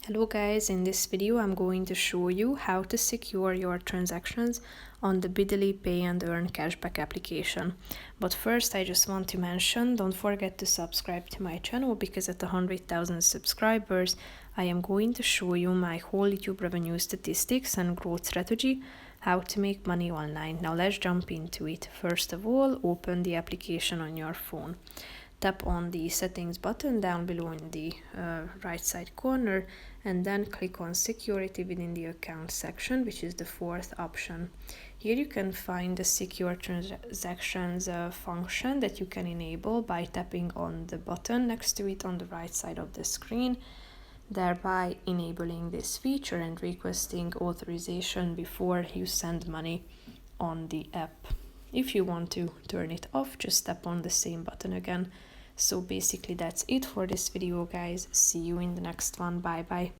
Hello guys, in this video I'm going to show you how to secure your transactions on the Bidali Pay and Earn Cashback application. But first I just want to mention, don't forget to subscribe to my channel because at 100,000 subscribers I am going to show you my whole YouTube revenue statistics and growth strategy, how to make money online. Now let's jump into it. First of all, open the application on your phone. Tap on the settings button down below in the right side corner and then click on security within the account section, which is the fourth option. Here you can find the secure transactions function that you can enable by tapping on the button next to it on the right side of the screen, thereby enabling this feature and requesting authorization before you send money on the app. If you want to turn it off, just tap on the same button again. So basically that's it for this video, guys. See you in the next one. Bye bye.